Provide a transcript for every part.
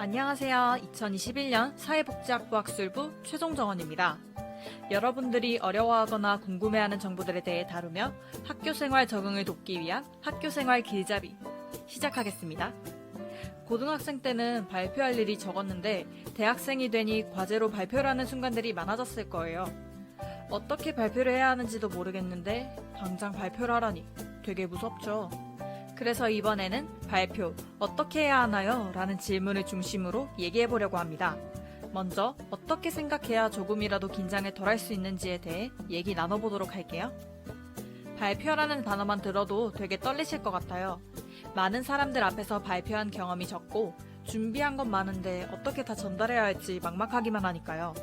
안녕하세요. 2021년 사회복지학부 학술부 최종정원입니다. 여러분들이 어려워하거나 궁금해하는 정보들에 대해 다루며 학교생활 적응을 돕기 위한 학교생활 길잡이 시작하겠습니다. 고등학생 때는 발표할 일이 적었는데 대학생이 되니 과제로 발표를 하는 순간들이 많아졌을 거예요. 어떻게 발표를 해야 하는지도 모르겠는데 당장 발표를 하라니 되게 무섭죠. 그래서 이번에는 발표 어떻게 해야 하나요? 라는 질문을 중심으로 얘기해 보려고 합니다. 먼저 어떻게 생각해야 조금이라도 긴장을 덜할 수 있는지에 대해 얘기 나눠보도록 할게요. 발표라는 단어만 들어도 되게 떨리실 것 같아요. 많은 사람들 앞에서 발표한 경험이 적고 준비한 건 많은데 어떻게 다 전달해야 할지 막막하기만 하니까요.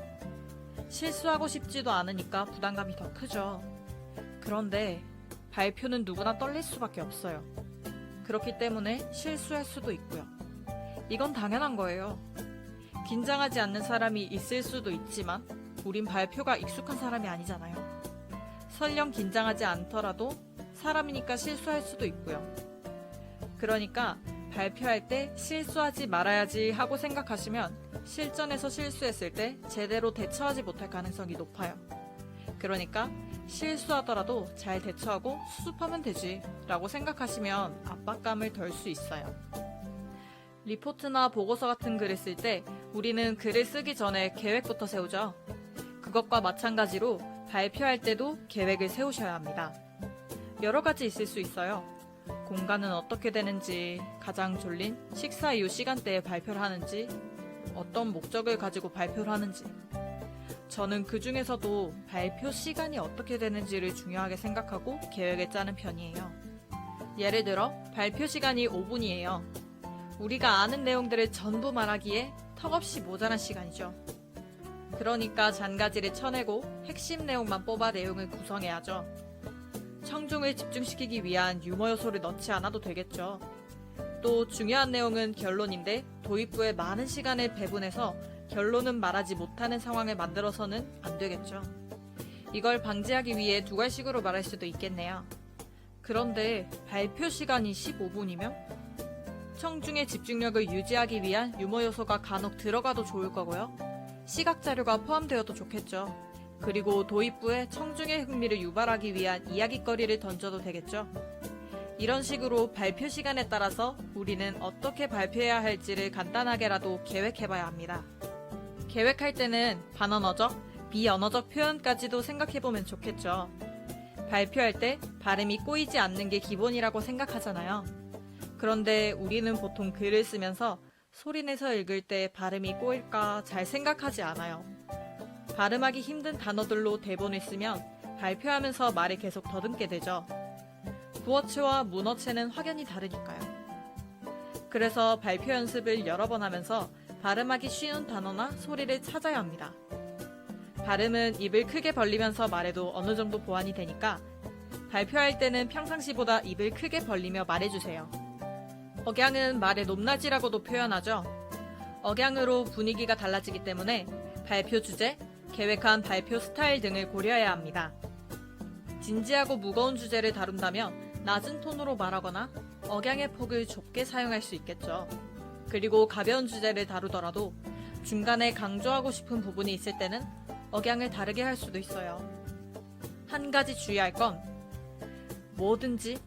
실수하고 싶지도 않으니까 부담감이 더 크죠. 그런데 발표는 누구나 떨릴 수밖에 없어요. 그렇기 때문에 실수할 수도 있고요. 이건 당연한 거예요. 긴장하지 않는 사람이 있을 수도 있지만 우린 발표가 익숙한 사람이 아니잖아요. 설령 긴장하지 않더라도 사람이니까 실수할 수도 있고요. 그러니까 발표할 때 실수하지 말아야지 하고 생각하시면 실전에서 실수했을 때 제대로 대처하지 못할 가능성이 높아요. 그러니까 실수하더라도 잘 대처하고 수습하면 되지 라고 생각하시면 압박감을 덜 수 있어요. 리포트나 보고서 같은 글을 쓸 때 우리는 글을 쓰기 전에 계획부터 세우죠. 그것과 마찬가지로 발표할 때도 계획을 세우셔야 합니다. 여러 가지 있을 수 있어요. 공간은 어떻게 되는지, 가장 졸린 식사 이후 시간대에 발표를 하는지, 어떤 목적을 가지고 발표를 하는지. 저는 그 중에서도 발표 시간이 어떻게 되는지를 중요하게 생각하고 계획을 짜는 편이에요. 예를 들어 발표 시간이 5분이에요. 우리가 아는 내용들을 전부 말하기에 턱없이 모자란 시간이죠. 그러니까 잔가지를 쳐내고 핵심 내용만 뽑아 내용을 구성해야죠. 청중을 집중시키기 위한 유머 요소를 넣지 않아도 되겠죠. 또 중요한 내용은 결론인데 도입부에 많은 시간을 배분해서 결론은 말하지 못하는 상황을 만들어서는 안 되겠죠. 이걸 방지하기 위해 두 가지식으로 말할 수도 있겠네요. 그런데 발표 시간이 15분이면 청중의 집중력을 유지하기 위한 유머 요소가 간혹 들어가도 좋을 거고요. 시각 자료가 포함되어도 좋겠죠. 그리고 도입부에 청중의 흥미를 유발하기 위한 이야깃거리를 던져도 되겠죠. 이런 식으로 발표 시간에 따라서 우리는 어떻게 발표해야 할지를 간단하게라도 계획해봐야 합니다. 계획할 때는 반언어적, 비언어적 표현까지도 생각해보면 좋겠죠. 발표할 때 발음이 꼬이지 않는 게 기본이라고 생각하잖아요. 그런데 우리는 보통 글을 쓰면서 소리내서 읽을 때 발음이 꼬일까 잘 생각하지 않아요. 발음하기 힘든 단어들로 대본을 쓰면 발표하면서 말을 계속 더듬게 되죠. 구어체와 문어체는 확연히 다르니까요. 그래서 발표 연습을 여러 번 하면서 발음하기 쉬운 단어나 소리를 찾아야 합니다. 발음은 입을 크게 벌리면서 말해도 어느 정도 보완이 되니까 발표할 때는 평상시보다 입을 크게 벌리며 말해주세요. 억양은 말의 높낮이라고도 표현하죠. 억양으로 분위기가 달라지기 때문에 발표 주제, 계획한 발표 스타일 등을 고려해야 합니다. 진지하고 무거운 주제를 다룬다면 낮은 톤으로 말하거나 억양의 폭을 좁게 사용할 수 있겠죠. 그리고 가벼운 주제를 다루더라도 중간에 강조하고 싶은 부분이 있을 때는 억양을 다르게 할 수도 있어요. 한 가지 주의할 건 뭐든지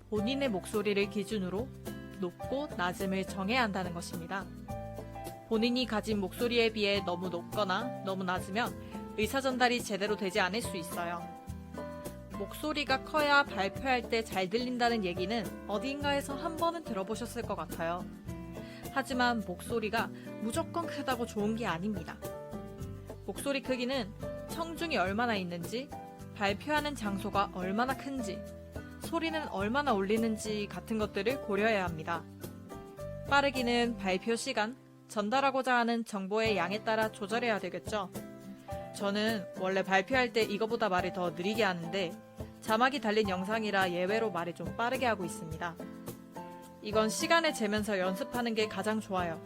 본인의 목소리를 기준으로 높고 낮음을 정해야 한다는 것입니다. 본인이 가진 목소리에 비해 너무 높거나 너무 낮으면 의사 전달이 제대로 되지 않을 수 있어요. 목소리가 커야 발표할 때 잘 들린다는 얘기는 어딘가에서 한 번은 들어보셨을 것 같아요. 하지만 목소리가 무조건 크다고 좋은 게 아닙니다. 목소리 크기는 청중이 얼마나 있는지, 발표하는 장소가 얼마나 큰지, 소리는 얼마나 울리는지 같은 것들을 고려해야 합니다. 빠르기는 발표 시간, 전달하고자 하는 정보의 양에 따라 조절해야 되겠죠. 저는 원래 발표할 때 이거보다 말을 더 느리게 하는데 자막이 달린 영상이라 예외로 말을 좀 빠르게 하고 있습니다. 이건 시간을 재면서 연습하는 게 가장 좋아요.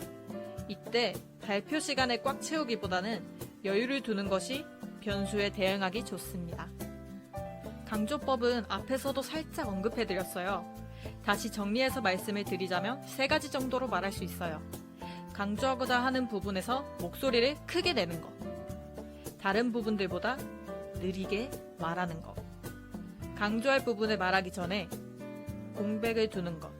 이때 발표 시간을 꽉 채우기보다는 여유를 두는 것이 변수에 대응하기 좋습니다. 강조법은 앞에서도 살짝 언급해드렸어요. 다시 정리해서 말씀을 드리자면 3가지 정도로 말할 수 있어요. 강조하고자 하는 부분에서 목소리를 크게 내는 것. 다른 부분들보다 느리게 말하는 것. 강조할 부분을 말하기 전에 공백을 두는 것.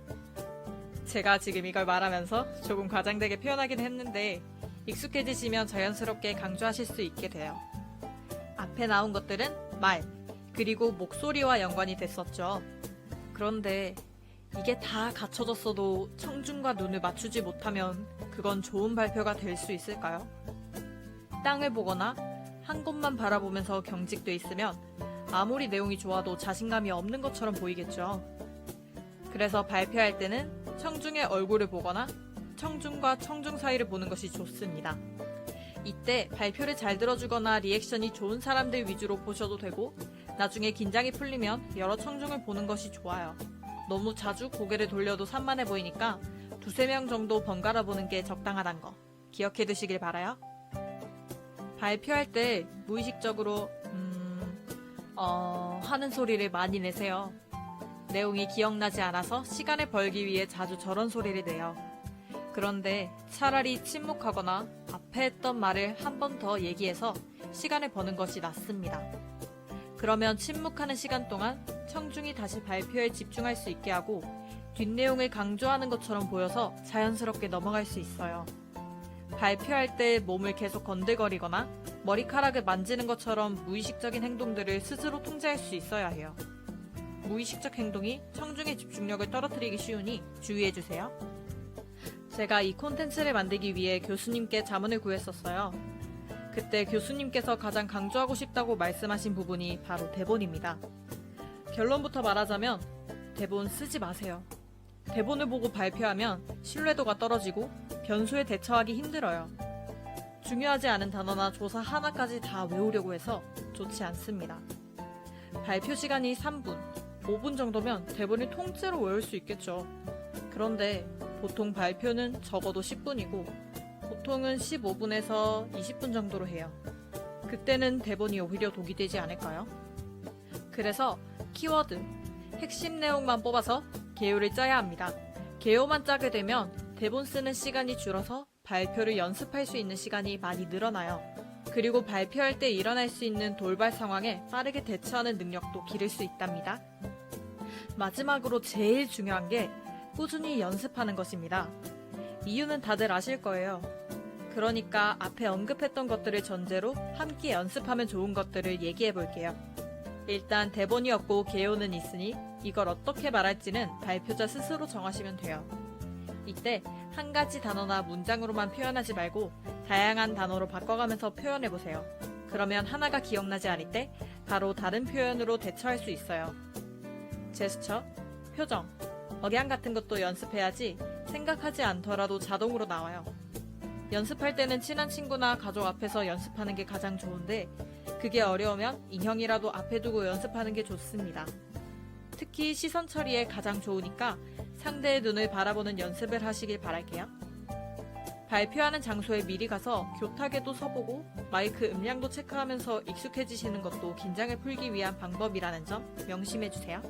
제가 지금 이걸 말하면서 조금 과장되게 표현하긴 했는데 익숙해지시면 자연스럽게 강조하실 수 있게 돼요. 앞에 나온 것들은 말, 그리고 목소리와 연관이 됐었죠. 그런데 이게 다 갖춰졌어도 청중과 눈을 맞추지 못하면 그건 좋은 발표가 될 수 있을까요? 땅을 보거나 한 곳만 바라보면서 경직돼 있으면 아무리 내용이 좋아도 자신감이 없는 것처럼 보이겠죠. 그래서 발표할 때는 청중의 얼굴을 보거나 청중과 청중 사이를 보는 것이 좋습니다. 이때 발표를 잘 들어주거나 리액션이 좋은 사람들 위주로 보셔도 되고 나중에 긴장이 풀리면 여러 청중을 보는 것이 좋아요. 너무 자주 고개를 돌려도 산만해 보이니까 두세 명 정도 번갈아 보는 게 적당하단 거 기억해 두시길 바라요. 발표할 때 무의식적으로 하는 소리를 많이 내세요. 내용이 기억나지 않아서 시간을 벌기 위해 자주 저런 소리를 내요. 그런데 차라리 침묵하거나 앞에 했던 말을 한 번 더 얘기해서 시간을 버는 것이 낫습니다. 그러면 침묵하는 시간 동안 청중이 다시 발표에 집중할 수 있게 하고 뒷내용을 강조하는 것처럼 보여서 자연스럽게 넘어갈 수 있어요. 발표할 때 몸을 계속 건들거리거나 머리카락을 만지는 것처럼 무의식적인 행동들을 스스로 통제할 수 있어야 해요. 무의식적 행동이 청중의 집중력을 떨어뜨리기 쉬우니 주의해주세요. 제가 이 콘텐츠를 만들기 위해 교수님께 자문을 구했었어요. 그때 교수님께서 가장 강조하고 싶다고 말씀하신 부분이 바로 대본입니다. 결론부터 말하자면 대본 쓰지 마세요. 대본을 보고 발표하면 신뢰도가 떨어지고 변수에 대처하기 힘들어요. 중요하지 않은 단어나 조사 하나까지 다 외우려고 해서 좋지 않습니다. 발표 시간이 3분, 5분 정도면 대본을 통째로 외울 수 있겠죠. 그런데 보통 발표는 적어도 10분이고 보통은 15분에서 20분 정도로 해요. 그때는 대본이 오히려 독이 되지 않을까요? 그래서 키워드, 핵심 내용만 뽑아서 개요를 짜야 합니다. 개요만 짜게 되면 대본 쓰는 시간이 줄어서 발표를 연습할 수 있는 시간이 많이 늘어나요. 그리고 발표할 때 일어날 수 있는 돌발 상황에 빠르게 대처하는 능력도 기를 수 있답니다. 마지막으로 제일 중요한 게 꾸준히 연습하는 것입니다. 이유는 다들 아실 거예요. 그러니까 앞에 언급했던 것들을 전제로 함께 연습하면 좋은 것들을 얘기해 볼게요. 일단 대본이 없고 개요는 있으니 이걸 어떻게 말할지는 발표자 스스로 정하시면 돼요. 이때 한 가지 단어나 문장으로만 표현하지 말고 다양한 단어로 바꿔가면서 표현해보세요. 그러면 하나가 기억나지 않을 때 바로 다른 표현으로 대처할 수 있어요. 제스처, 표정, 억양 같은 것도 연습해야지 생각하지 않더라도 자동으로 나와요. 연습할 때는 친한 친구나 가족 앞에서 연습하는 게 가장 좋은데 그게 어려우면 인형이라도 앞에 두고 연습하는 게 좋습니다. 특히 시선 처리에 가장 좋으니까 상대의 눈을 바라보는 연습을 하시길 바랄게요. 발표하는 장소에 미리 가서 교탁에도 서보고 마이크 음량도 체크하면서 익숙해지시는 것도 긴장을 풀기 위한 방법이라는 점 명심해주세요.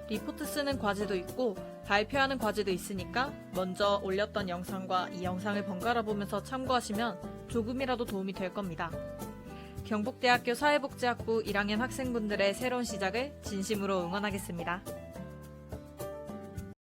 리포트 쓰는 과제도 있고 발표하는 과제도 있으니까 먼저 올렸던 영상과 이 영상을 번갈아 보면서 참고하시면 조금이라도 도움이 될 겁니다. 경북대학교 사회복지학부 1학년 학생분들의 새로운 시작을 진심으로 응원하겠습니다.